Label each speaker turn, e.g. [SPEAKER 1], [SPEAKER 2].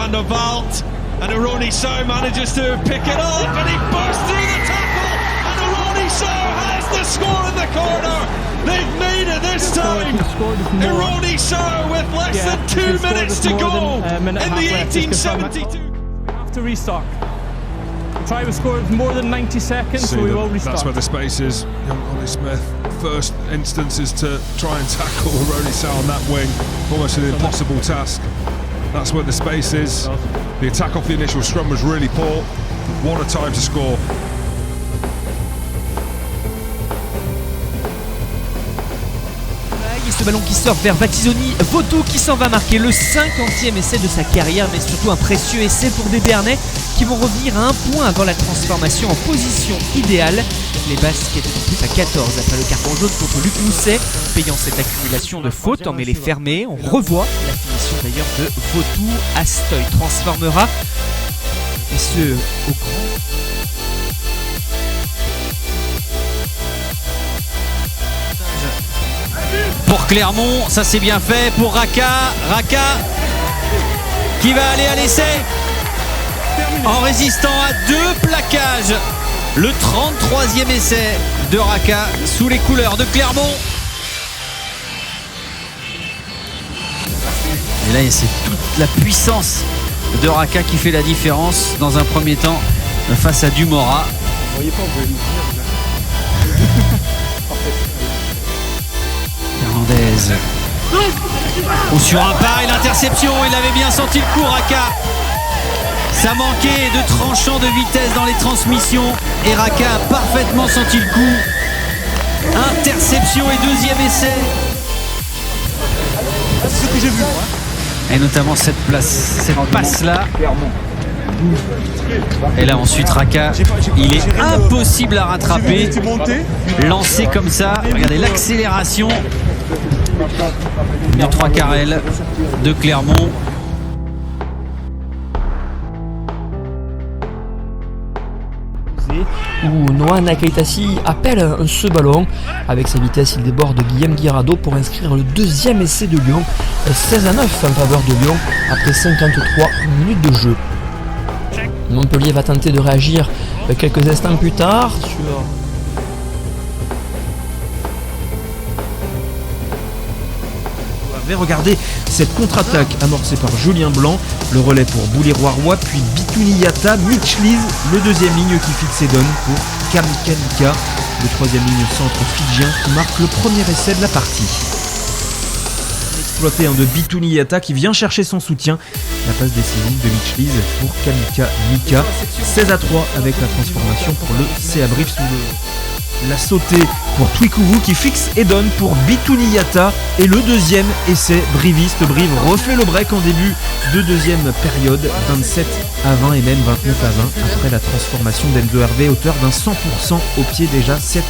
[SPEAKER 1] Van der Vaart, and Aroni So manages to pick it up, and he bursts through the tackle, and Aroni So has the score in the corner. They've made it this time. Aroni So with less than 2 minutes to go in the 1872.
[SPEAKER 2] We have to restart. Try to score more than 90 seconds, so we will restart.
[SPEAKER 3] That's where the space is. Young Ollie Smith, first instance is to try and tackle Aroni So on that wing. Almost an impossible task. That's where the space is. The attack off the initial scrum was really poor. What a time to score.
[SPEAKER 4] Ce ballon qui sort vers Vatizoni, Voto qui s'en va marquer le 50e essai de sa carrière, mais surtout un précieux essai pour des Bernais qui vont revenir à 1 point avant la transformation en position idéale. Les Basques étaient en plus à 14 après le carton jaune contre Luc Mousset, payant cette accumulation de fautes en mêlée fermée. On revoit la finition d'ailleurs de Voto. Astoy transformera, et ce au grand.
[SPEAKER 5] Pour Clermont, ça c'est bien fait. Pour Raka qui va aller à l'essai en résistant à 2 plaquages. Le 33e essai de Raka sous les couleurs de Clermont. Et là c'est toute la puissance de Raka qui fait la différence dans un premier temps face à Dumora.
[SPEAKER 2] Vous voyez pas, vous pouvez le dire.
[SPEAKER 5] Hernandez. Ou sur un pas et l'interception, il avait bien senti le coup Raka. Ça manquait de tranchant de vitesse dans les transmissions et Raka a parfaitement senti le coup. Interception et 2e essai.
[SPEAKER 2] C'est ce que j'ai vu.
[SPEAKER 5] Et notamment cette passe là. Et là ensuite Raka, il est impossible à rattraper. Lancé comme ça, regardez l'accélération du 3 Carrel de Clermont.
[SPEAKER 6] Où Noah Nakaitasi appelle ce ballon. Avec sa vitesse, il déborde Guillaume Guirado pour inscrire le 2e essai de Lyon. 16-9 en faveur de Lyon après 53 minutes de jeu. Montpellier va tenter de réagir quelques instants plus tard sur...
[SPEAKER 7] Regardez cette contre-attaque amorcée par Julien Blanc, le relais pour Bouliroy-Roy, puis Bitouni Yata, Mitch Lees, le 2e ligne qui fixe et donne pour Kamika Mika, le 3e ligne centre fidjien qui marque le premier essai de la partie. Exploité de Bitouni Yata qui vient chercher son soutien, la passe décisive de Mitch Lees pour Kamika Mika, 16-3 avec la transformation pour le CA Brive sous la sautée pour Twikuvu qui fixe et donne pour Bitouni Yata et le 2e essai briviste. Brive refait le break en début de 2e période, 27-20 et même 29-20 après la transformation d'Enzo Hervé, auteur d'un 100% au pied déjà 7/7.